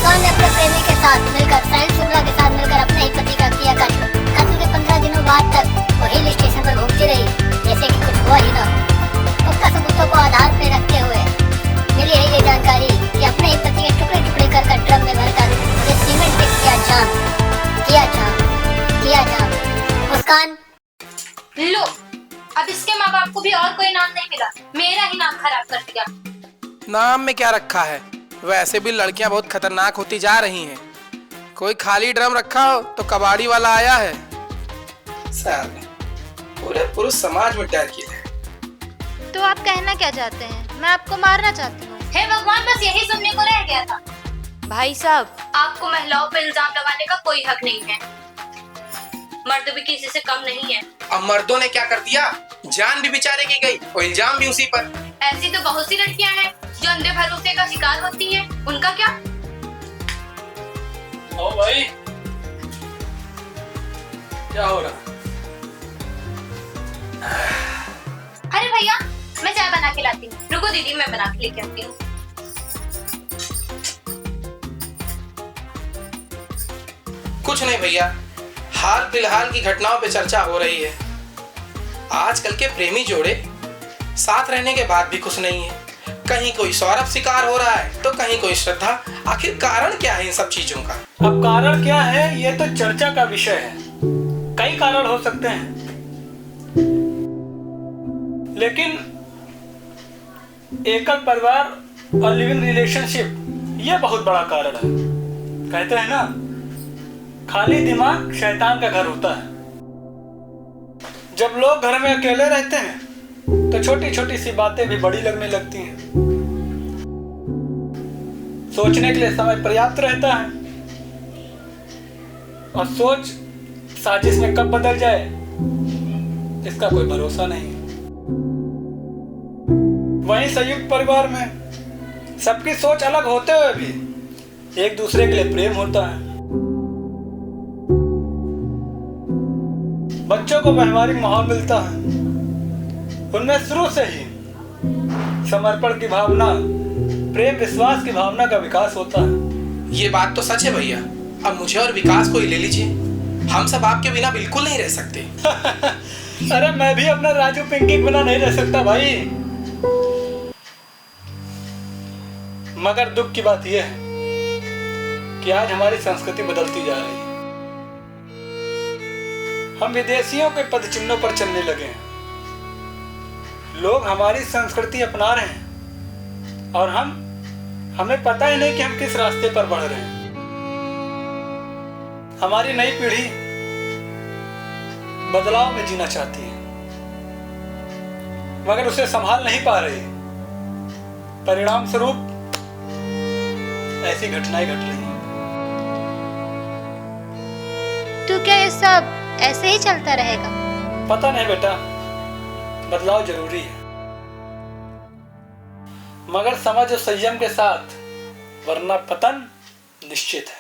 मुस्कान ने अपने प्रेमी के साथ मिलकर साहिल शुक्ला के साथ मिलकर अपने ही पति का किया कत्ल। कत्ल के 15 दिनों बाद तक वो हिल स्टेशन पर घूमती रही जैसे कि कुछ हुआ ही न हो। पुख्ता सबूतों को आधार पे रखते हुए मिली है ये जानकारी कि अपने ही पति के टुकड़े टुकड़े कर ड्रम में भरकर उसे सीमेंट पे किया जाम। मुस्कान लो, अब इसके माँ बाप को भी और कोई नाम नहीं मिला, मेरा ही नाम खराब कर दिया। नाम में क्या रखा है? वैसे भी लड़कियां बहुत खतरनाक होती जा रही हैं। कोई खाली ड्रम रखा हो तो कबाड़ी वाला आया है। साहब, पूरे पुरुष समाज में डर की है। तो आप कहना क्या चाहते हैं? मैं आपको मारना चाहती हूँ। हे भगवान, बस यही सुनने को रह गया था। भाई साहब, आपको महिलाओं पर इल्जाम लगाने का कोई हक नहीं है। मर्द भी किसी से कम नहीं है। अब मर्दों ने क्या कर दिया? जान भी बेचारे की गई और इल्जाम भी उसी पर। ऐसी तो बहुत सी लड़कियां हैं जो अंधे भरोसे का शिकार होती हैं। उनका क्या? ओ भाई, क्या हो रहा? अरे भैया, मैं चाय बना के लाती हूँ। रुको दीदी, मैं बना के लेके आती हूँ। कुछ नहीं भैया, हाल फिलहाल की घटनाओं पे चर्चा हो रही है। आजकल के प्रेमी जोड़े साथ रहने के बाद भी खुश नहीं है। कहीं कोई सौरभ शिकार हो रहा है तो कहीं कोई श्रद्धा। आखिर कारण क्या है इन सब चीजों का? अब कारण क्या है, ये तो चर्चा का विषय है। कई कारण हो सकते हैं, लेकिन एकल परिवार और लिविंग रिलेशनशिप ये बहुत बड़ा कारण है। कहते हैं ना, खाली दिमाग शैतान का घर होता है। जब लोग घर में अकेले रहते हैं तो छोटी छोटी सी बातें भी बड़ी लगने लगती हैं। सोचने के लिए समय पर्याप्त रहता है और सोच साजिश में कब बदल जाए इसका कोई भरोसा नहीं। वहीं संयुक्त परिवार में सबकी सोच अलग होते हुए भी एक दूसरे के लिए प्रेम होता है। बच्चों को व्यवहारिक माहौल मिलता है। उनमें शुरू से ही समर्पण की भावना, प्रेम विश्वास की भावना का विकास होता है। ये बात तो सच है भैया। अब मुझे और विकास को ही ले लीजिए, हम सब आपके बिना बिल्कुल नहीं रह सकते। अरे मैं भी अपना राजू पिंकी के बिना नहीं रह सकता भाई। मगर दुख की बात यह है कि आज हमारी संस्कृति बदलती जा रही है। हम विदेशियों के पदचिन्हों पर चलने लगे हैं। लोग हमारी संस्कृति अपना रहे हैं और हमें पता ही नहीं कि हम किस रास्ते पर बढ़ रहे हैं। हमारी नई पीढ़ी बदलाव में जीना चाहती है, मगर उसे संभाल नहीं पा रही। परिणाम स्वरूप ऐसी घटनाएं घट रही हैं। तो क्या ये सब ऐसे ही चलता रहेगा? पता नहीं बेटा, बदलाव जरूरी है, मगर समझ और संयम के साथ, वरना पतन निश्चित है।